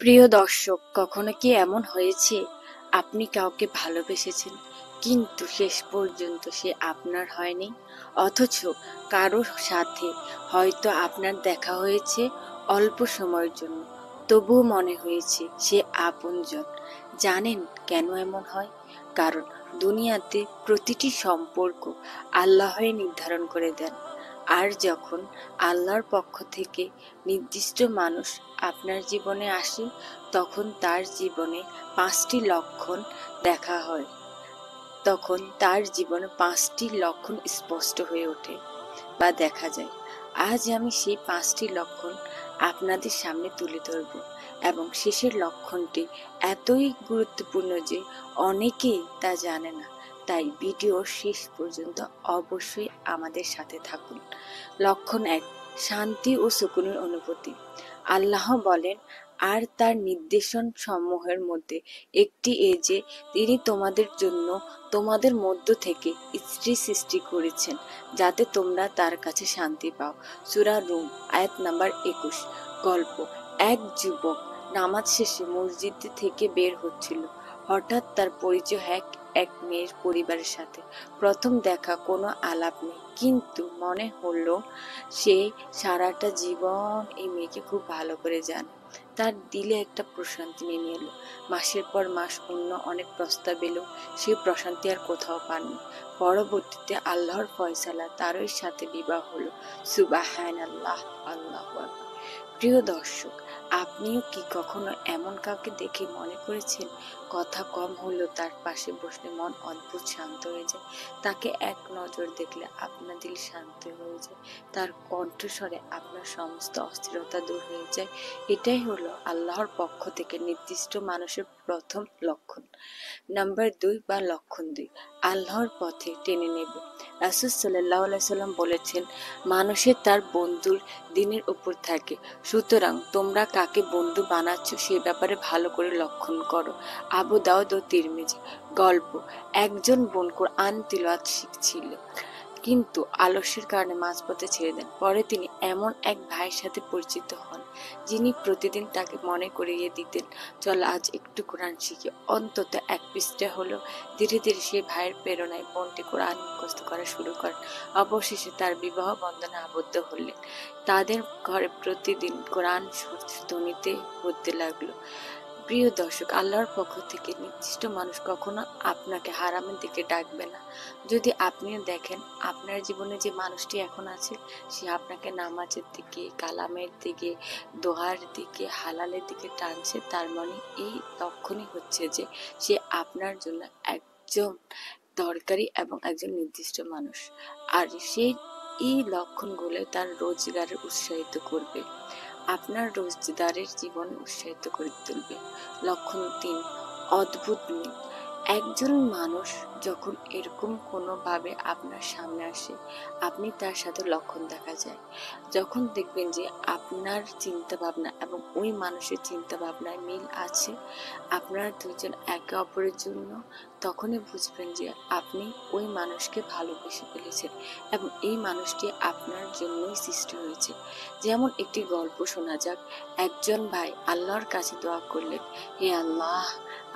প্রিয় দর্শক, কখনো কি এমন হয়েছে আপনি কাউকে ভালোবেসেছেন কিন্তু শেষ পর্যন্ত সে আপনার হয়নি? অথচ কারো সাথে হয়তো আপনার দেখা হয়েছে অল্প সময়ের জন্য, তবুও মনে হয়েছে সে আপনজন। জানেন কেন এমন হয়? কারণ দুনিয়াতে প্রতিটি সম্পর্ক আল্লাহই নির্ধারণ করে দেন। আর যখন আল্লাহর পক্ষ থেকে নির্দিষ্ট মানুষ আপনার জীবনে আসে, তখন তার জীবনে 5টি লক্ষণ দেখা হয়। তখন তার জীবনে 5টি লক্ষণ স্পষ্ট হয়ে ওঠে বা দেখা যায়। আজ আমি সেই 5টি লক্ষণ আপনাদের সামনে তুলে ধরব, এবং শেষের লক্ষণটি এতই গুরুত্বপূর্ণ যে অনেকেই তা জানে না। তাই ভিডিওর শেষ পর্যন্ত অবশ্যই আমাদের সাথে থাকুন। লক্ষণ 1, শান্তি ও সুকুনের অনুভূতি। আল্লাহ বলেন, আর তার নির্দেশন সমূহের মধ্যে একটি এই যে তিনি তোমাদের জন্য তোমাদের মধ্য থেকে স্ত্রী সৃষ্টি করেছেন, যাতে তোমরা তার কাছে শান্তি পাও। সূরা রুম আয়াত নাম্বার 21। গল্প: এক যুবক নামাজ শেষে মসজিদ থেকে বের হচ্ছিল। হঠাৎ তার পরিচয় এক মেয়ের পরিবারের সাথে। প্রথম দেখা, কোনো আলাপ নেই, কিন্তু মনে হলো সে সারাটা জীবন এই মেয়েকে খুব ভালো করে জানে। তার দিলে একটা প্রশান্তি নেমে এলো। মাসের পর মাস অন্য অনেক প্রস্তাব এলো, সে প্রশান্তি আর কোথাও পাননি। পরবর্তীতে আল্লাহর ফয়সালা, তারই সাথে বিবাহ হলো। সুবহানাল্লাহ, আল্লাহু আকবার। প্রিয় দর্শক, আপনিও কি কখনো এমন কাউকে দেখে মনে করেছেন কথা কম হলেও তার পাশে বসলে মন অদ্ভুত শান্ত হয়ে যায়? তাকে এক নজর দেখলে আপনার দিল শান্ত হয়ে যায়, তার কণ্ঠস্বরে আপনার সমস্ত অস্থিরতা দূর হয়ে যায়। এটাই হলো আল্লাহর পক্ষ থেকে নির্দিষ্ট মানুষের প্রথম লক্ষণ। নাম্বার 2 বা লক্ষণ 2, আল্লাহর পথে টেনে নেবে। রাসূল সাল্লাল্লাহু আলাইহি সাল্লাম বলেছেন, মানুষের তার বন্ধুর দিনের উপর থাকে। সুতরাং তোমরা কাকে বন্ধু বানাচ্ছ সে ব্যাপারে ভালো করে লক্ষণ করো। আবু দাউদ ও তিরমিজি। গল্প: একজন বোন কোরআন তিলাওয়াত শিখছিল, কিন্তু আলস্যের কারণে মাঝপথে ছেড়ে দেন। পরে তিনি এমন এক ভাইয়ের সাথে পরিচিত হন, যিনি প্রতিদিন তাকে মনে করিয়ে দিতেন, চল আজ একটু কোরআন শিখি, অন্তত 1 পৃষ্ঠা হলো। ধীরে ধীরে সেই ভাইয়ের প্রেরণায় বোনটি কোরআন মুখস্থ করা শুরু করেন। অবশেষে তার বিবাহ বন্ধনে আবদ্ধ হলেন। তাদের ঘরে প্রতিদিন কোরআন ধ্বনিতে হতে লাগলো। প্রিয় দর্শক, আল্লাহর পক্ষ থেকে নির্দিষ্ট মানুষ কখনো আপনাকে হারামের দিকে ডাকবে না। যদি আপনিও দেখেন আপনার জীবনে যে মানুষটি এখন আছে, সে আপনাকে নামাজের দিকে, কালামের দিকে, দোহার দিকে, হালালের দিকে টানছে, তার মানে এই লক্ষণই হচ্ছে যে সে আপনার জন্য একজন দরকারি এবং একজন নির্দিষ্ট মানুষ। আর সেই এই লক্ষণগুলো তার রোজগারে উৎসাহিত করবে, আপনার রোজগারের জীবনে উৎসাহিত করে তুলবে। লক্ষণ 3, অদ্ভুত মিল। একজন মানুষ যখন এরকম কোনোভাবে আপনার সামনে আসে, আপনি তার সাথে লক্ষণ দেখা যায়। যখন দেখবেন যে আপনার চিন্তা ভাবনা এবং ওই মানুষের চিন্তা ভাবনায় মিল আছে, আপনারা দুজন একে অপরের জন্য, তখনই বুঝবেন যে আপনি ওই মানুষকে ভালোবেসে ফেলেছেন এবং এই মানুষটি আপনার জন্যই সৃষ্টি হয়েছে। যেমন একটি গল্প শোনা যাক। একজন ভাই আল্লাহর কাছে দোয়া করলেন, হে আল্লাহ,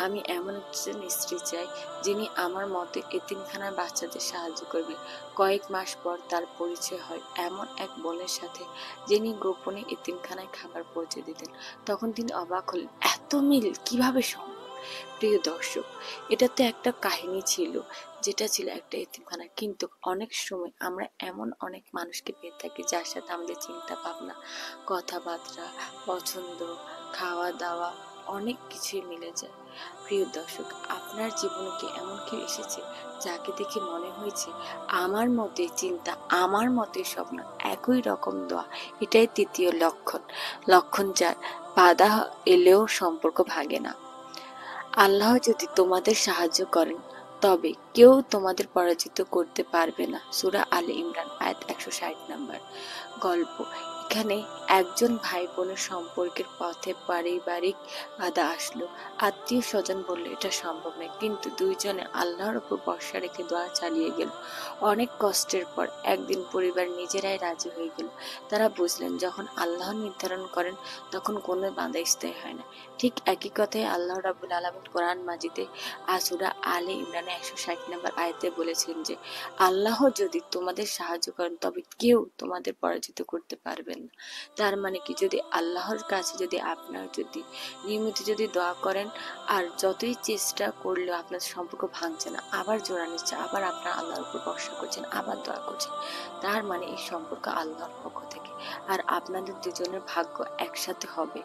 আমি এমন একজন স্ত্রী চাই যিনি আমার মতে এতিমখানার বাচ্চাদের সাহায্য করবে। কয়েক মাস পর তার পরিচয় হয় এমন এক বোনের সাথে, যিনি গোপনে এতিমখানায় খাবার পৌঁছে দিতেন। তখন তিনি অবাক হলেন, এত মিল কিভাবে সম্ভব? প্রিয় দর্শক, এটা তো একটা কাহিনী ছিল, যেটা ছিল একটা এতিমখানা, কিন্তু অনেক সময় আমরা এমন অনেক মানুষকে পেয়ে থাকি যার সাথে আমাদের চিন্তা ভাবনা, কথাবার্তা, পছন্দ, খাওয়া দাওয়া অনেক কিছুই মিলে যায়। প্রিয় দর্শক, আপনার জীবনে কি এমন কেউ এসেছে যাকে দেখে মনে হয়েছে আমার মতে চিন্তা, আমার মতে স্বপ্ন, একই রকম দোয়া? এটাই তৃতীয় লক্ষণ। লক্ষণ 4, বাধা এলেও সম্পর্ক ভাঙে না। আল্লাহ যদি তোমাদের সাহায্য করেন, তবে কেউ তোমাদের পরাজিত করতে পারবে না। সূরা আলে ইমরান আয়াত 160 নম্বর। গল্প: এখানে একজন ভাই বোনের সম্পর্কের পথে পারিবারিক বাধা আসলো। আত্মীয় স্বজন বললো এটা সম্ভব নয়, কিন্তু দুইজনে আল্লাহর উপর ভরসা রেখে দোয়া চালিয়ে গেল। অনেক কষ্টের পর একদিন পরিবার নিজেরাই রাজি হয়ে গেল। তারা বুঝলেন যখন আল্লাহ নির্ধারণ করেন তখন কোনো বাধা স্থায়ী হয় না। ঠিক একই কথাই আল্লাহ রাব্বুল আলামিন কোরআন মাজিদে সূরা আলে ইমরানে 160 নম্বর আয়াতে বলেছেন যে আল্লাহ যদি তোমাদের সাহায্য করেন তবে কেউ তোমাদের পরাজিত করতে পারবেন না। তার মানে কি, যদি আল্লাহর কাছে যদি আপনার যদি নিয়মিত যদি দোয়া করেন আর যতই চেষ্টা করলেও আপনার সম্পর্ক ভাঙছে না, আবার জোড়া নিচ্ছে, আবার আপনার আল্লাহর উপর ভরসা করছেন, আবার দোয়া করছেন, তার মানে এই সম্পর্ক আল্লাহর পক্ষ থেকে। আর আপনাদের দুজনের ভাগ্য একসাথে হবে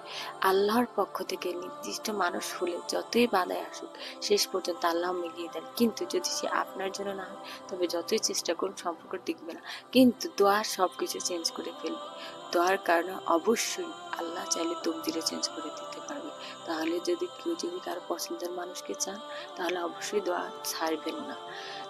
আল্লাহর পক্ষ থেকে। নির্দিষ্ট মানুষ হলে যতই বাধায় আসুক শেষ পর্যন্ত আল্লাহ মিলিয়ে দেন, কিন্তু যদি সে আপনার জন্য না হয় তবে যতই চেষ্টা করুন সম্পর্ক টিকবে না। কিন্তু দোয়া সবকিছু চেঞ্জ করে ফেলবে। দোয়ার কারণে অবশ্যই আল্লাহ চাইলে তকদিরও চেঞ্জ করে দিতে পারবে। তাহলে যদি কেউ যদি কারো পছন্দের মানুষকে চান তাহলে অবশ্যই দোয়া ছাড়বেন না।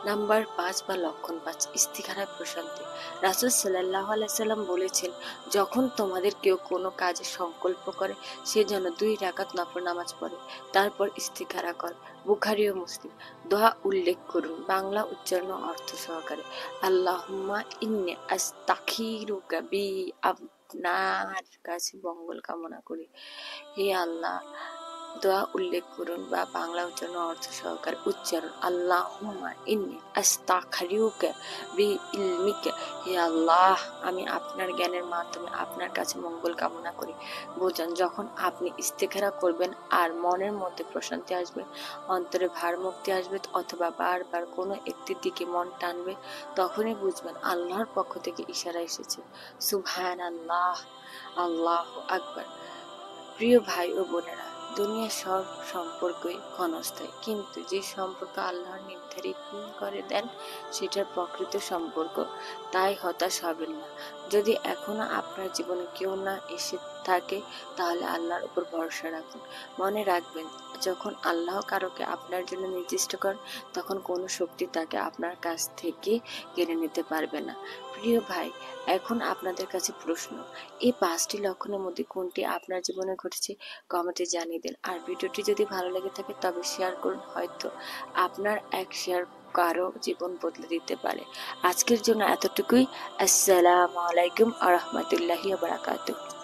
নাম্বার 5 বা লক্ষণ 5, ইস্তিখারার প্রশান্তি। রাসূল সাল্লাল্লাহু আলাইহি সাল্লাম বলেছেন, যখন তোমাদের কেউ কোনো কাজে সংকল্প করে সে যেন 2 রাকাত নফল নামাজ পড়ে, তারপর ইস্তিখারা করে। বুখারী ও মুসলিম। দোয়া উল্লেখ করুন বাংলা উচ্চারণ ও অর্থ সহকারে। আল্লাহুম্মা ইন্নী আস্তাগফিরুকা বি আপনার কাছে মঙ্গল কামনা করি। হে আল্লাহ, দোয়া উল্লেখ করুন বা বাংলা উচ্চারণ ও অর্থ সহকারে উচ্চারণ। আল্লাহুম্মা ইন্নী আস্তাগফিরুকা বিইলমিকা। হে আল্লাহ, আমি আপনার জ্ঞানের মাধ্যমে আপনার কাছে মঙ্গল কামনা করি। বোঝান, যখন আপনি ইস্তেখারা করবেন আর মনের মধ্যে প্রশান্তি আসবে, অন্তরে ভার মুক্তি আসবে, অথবা বারবার কোনো একটির দিকে মন টানবে, তখনই বুঝবেন আল্লাহর পক্ষ থেকে ইশারা এসেছে। সুবহানাল্লাহ, আল্লাহু আকবার। প্রিয় ভাই ও বোনেরা, দুনিয়ার সব সম্পর্কই ক্ষণস্থায়ী, কিন্তু যে সম্পর্ক আল্লাহ নির্ধারিত করে দেন সেটার প্রকৃত সম্পর্ক। তাই হতাশ হবেন না। যদি এখনো আপনার জীবনে কেউ না এসে থাকে তাহলে আল্লাহর উপর ভরসা রাখুন। মনে রাখবেন, যখন আল্লাহ কারোকে আপনার জন্য নির্দিষ্ট করেন তখন কোনো শক্তি তাকে আপনার কাছ থেকে কেড়ে নিতে পারবে না। প্রিয় ভাই, এখন আপনাদের কাছে প্রশ্ন, এই 5টি লক্ষণের মধ্যে কোনটি আপনার জীবনে ঘটেছে কমেন্টে জানিয়ে দিন। আর ভিডিওটি যদি ভালো লেগে থাকে তবে শেয়ার করুন, হয়তো আপনার এক শেয়ার কারো জীবন বদলে দিতে পারে। আজকের জন্য এতটুকুই। আসসালামু আলাইকুম ওয়া রাহমাতুল্লাহি ওয়া বারাকাতুহু।